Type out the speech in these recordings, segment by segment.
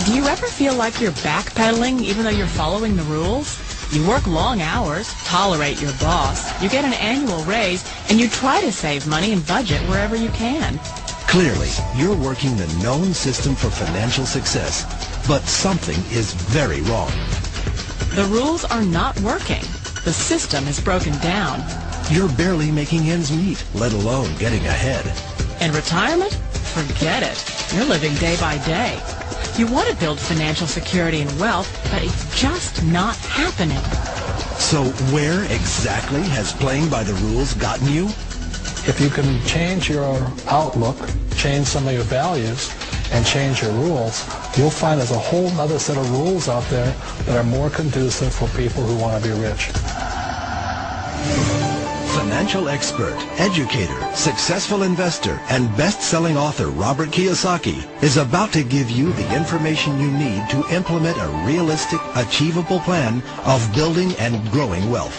Do you ever feel like you're backpedaling even though you're following the rules? You work long hours, tolerate your boss, you get an annual raise, and you try to save money and budget wherever you can. Clearly, you're working the known system for financial success, but something is very wrong. The rules are not working. The system is broken down. You're barely making ends meet, let alone getting ahead. And retirement? Forget it. You're living day by day. You want to build financial security and wealth, but it's just not happening. So where exactly has playing by the rules gotten you? If you can change your outlook, change some of your values, and change your rules, you'll find there's a whole other set of rules out there that are more conducive for people who want to be rich. Financial expert, educator, successful investor, and best-selling author Robert Kiyosaki is about to give you the information you need to implement a realistic, achievable plan of building and growing wealth.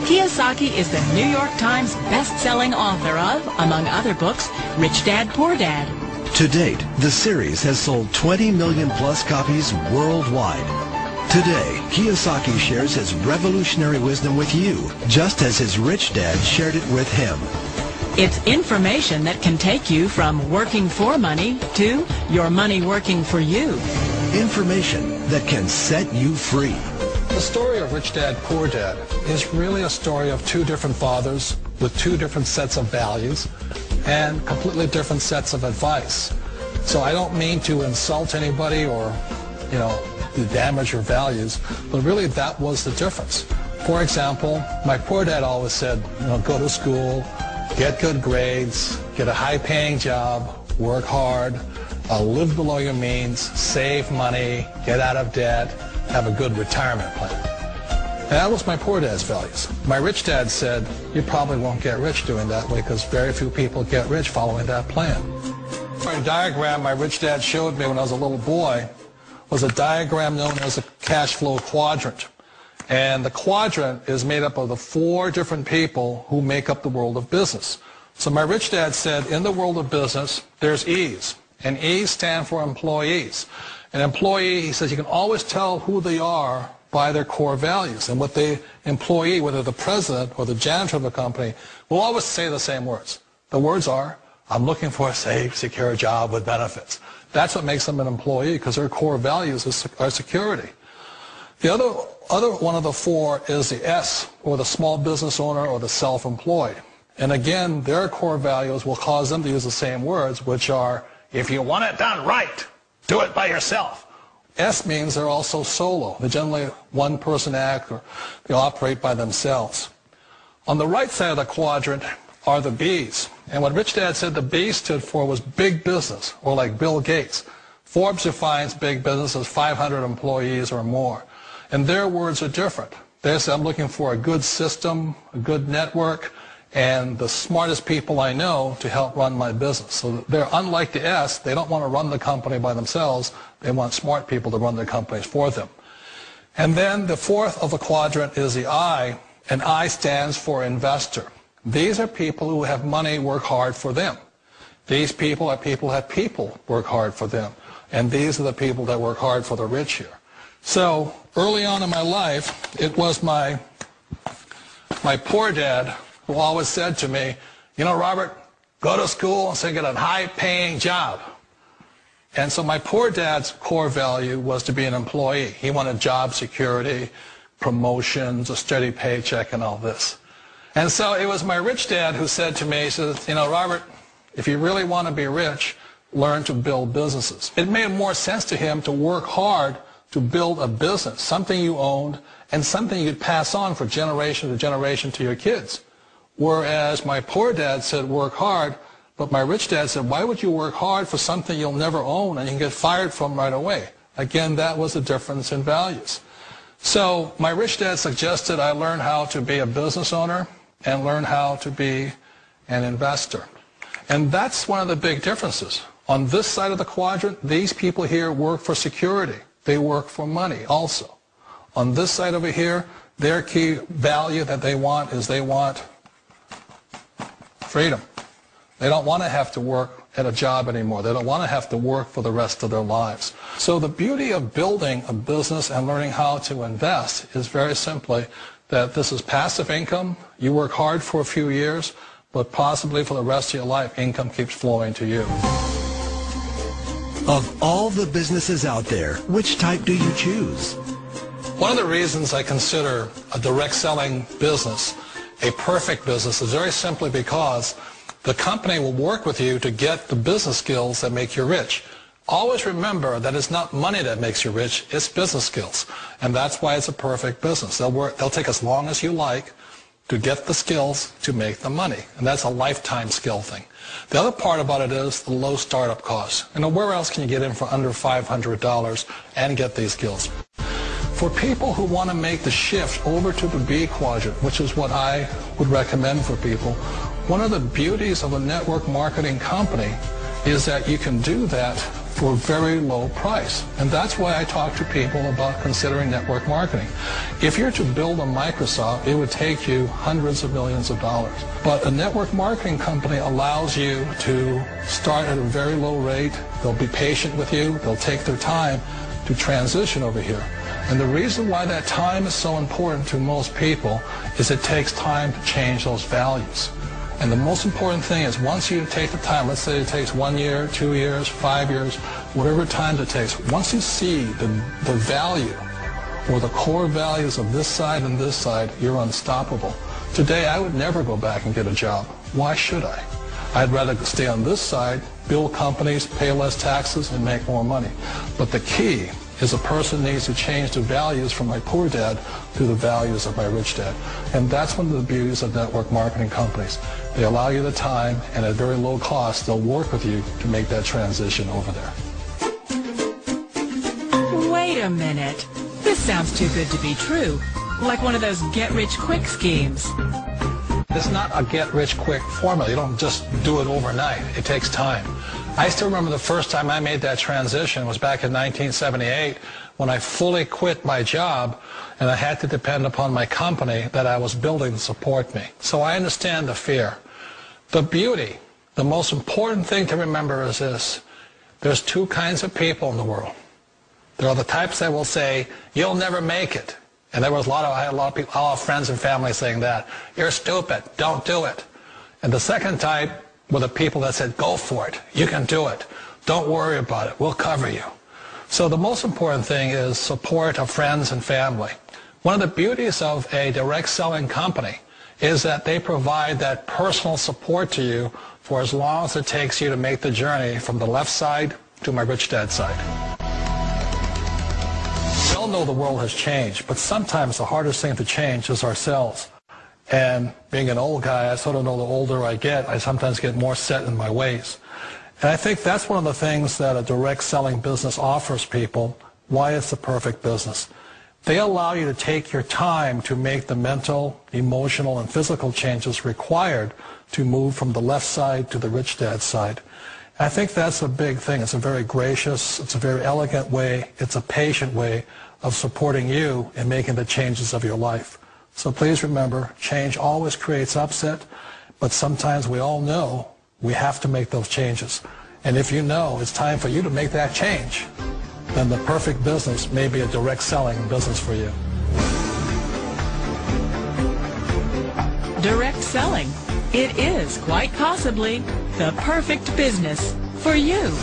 Kiyosaki is the New York Times best-selling author of, among other books, Rich Dad, Poor Dad. To date, the series has sold 20 million plus copies worldwide. Today, Kiyosaki shares his revolutionary wisdom with you, just as his rich dad shared it with him. It's information that can take you from working for money to your money working for you. Information that can set you free. The story of Rich Dad, Poor Dad is really a story of two different fathers with two different sets of values and completely different sets of advice. So I don't mean to insult anybody or, to damage your values, but really that was the difference. For example, my poor dad always said, go to school, get good grades, get a high-paying job, work hard, live below your means, save money, get out of debt, have a good retirement plan. And that was my poor dad's values. My rich dad said, you probably won't get rich doing that way because very few people get rich following that plan. A diagram my rich dad showed me when I was a little boy was a diagram known as a cash flow quadrant. And the quadrant is made up of the four different people who make up the world of business. So my rich dad said, in the world of business, there's E's. And E's stand for employees. An employee, he says, you can always tell who they are by their core values. And what the employee, whether the president or the janitor of the company, will always say the same words. The words are, I'm looking for a safe, secure job with benefits. That's what makes them an employee, because their core values are security. The other one of the four is the S, or the small business owner or the self-employed. And again, their core values will cause them to use the same words, which are, if you want it done right, do it by yourself. S means they're also solo. They're generally one-person act, or they operate by themselves. On the right side of the quadrant are the B's. And what Rich Dad said the B stood for was big business, or like Bill Gates. Forbes defines big business as 500 employees or more. And their words are different. They say, I'm looking for a good system, a good network, and the smartest people I know to help run my business. So they're unlike the S. They don't want to run the company by themselves. They want smart people to run their companies for them. And then the fourth of the quadrant is the I, and I stands for investor. These are people who have money work hard for them. These people are people who have people work hard for them. And these are the people that work hard for the rich here. So early on in my life, it was my poor dad who always said to me, Robert, go to school and say get a high-paying job. And so my poor dad's core value was to be an employee. He wanted job security, promotions, a steady paycheck, and all this. And so it was my rich dad who said to me, he says, Robert, if you really want to be rich, learn to build businesses. It made more sense to him to work hard to build a business, something you owned, and something you could pass on for generation to generation to your kids. Whereas my poor dad said work hard, but my rich dad said, why would you work hard for something you'll never own and you can get fired from right away? Again, that was the difference in values. So my rich dad suggested I learn how to be a business owner and learn how to be an investor. And that's one of the big differences. On this side of the quadrant, these people here work for security. They work for money also. On this side over here, their key value that they want is they want freedom. They don't want to have to work at a job anymore. They don't want to have to work for the rest of their lives. So the beauty of building a business and learning how to invest is very simply that this is passive income. You work hard for a few years, but possibly for the rest of your life, income keeps flowing to you. Of all the businesses out there, which type do you choose? One of the reasons I consider a direct selling business a perfect business is very simply because the company will work with you to get the business skills that make you rich. Always remember that it's not money that makes you rich, it's business skills. And that's why it's a perfect business. They'll take as long as you like to get the skills to make the money. And that's a lifetime skill thing. The other part about it is the low startup costs. You know, where else can you get in for under $500 and get these skills? For people who want to make the shift over to the B quadrant, which is what I would recommend for people, one of the beauties of a network marketing company is that you can do that for a very low price. And that's why I talk to people about considering network marketing. If you're to build a Microsoft, it would take you hundreds of millions of dollars. But a network marketing company allows you to start at a very low rate. They'll be patient with you. They'll take their time to transition over here. And the reason why that time is so important to most people is it takes time to change those values. And the most important thing is once you take the time, let's say it takes 1 year, 2 years, 5 years, whatever time it takes, once you see the value or the core values of this side and this side, you're unstoppable. Today, I would never go back and get a job. Why should I? I'd rather stay on this side, build companies, pay less taxes, and make more money. But the key is a person needs to change the values from my poor dad to the values of my rich dad. And that's one of the beauties of network marketing companies. They allow you the time, and at very low cost, they'll work with you to make that transition over there. Wait a minute. This sounds too good to be true. Like one of those get-rich-quick schemes. It's not a get-rich-quick formula. You don't just do it overnight. It takes time. I still remember the first time I made that transition was back in 1978 when I fully quit my job and I had to depend upon my company that I was building to support me. So I understand the fear. The beauty, the most important thing to remember is this. There's two kinds of people in the world. There are the types that will say, you'll never make it. And I had a lot of people, all friends and family saying that. You're stupid, don't do it. And the second type were the people that said, go for it, you can do it, don't worry about it, we'll cover you. So the most important thing is support of friends and family. One of the beauties of a direct selling company is that they provide that personal support to you for as long as it takes you to make the journey from the left side to my rich dad side. We all know the world has changed, but sometimes the hardest thing to change is ourselves. And being an old guy, I sort of know the older I get, I sometimes get more set in my ways. And I think that's one of the things that a direct selling business offers people, why it's the perfect business. They allow you to take your time to make the mental, emotional, and physical changes required to move from the left side to the rich dad side. I think that's a big thing. It's a very gracious, it's a very elegant way, it's a patient way of supporting you in making the changes of your life. So please remember, change always creates upset, but sometimes we all know we have to make those changes. And if you know it's time for you to make that change, then the perfect business may be a direct selling business for you. Direct selling. It is quite possibly the perfect business for you.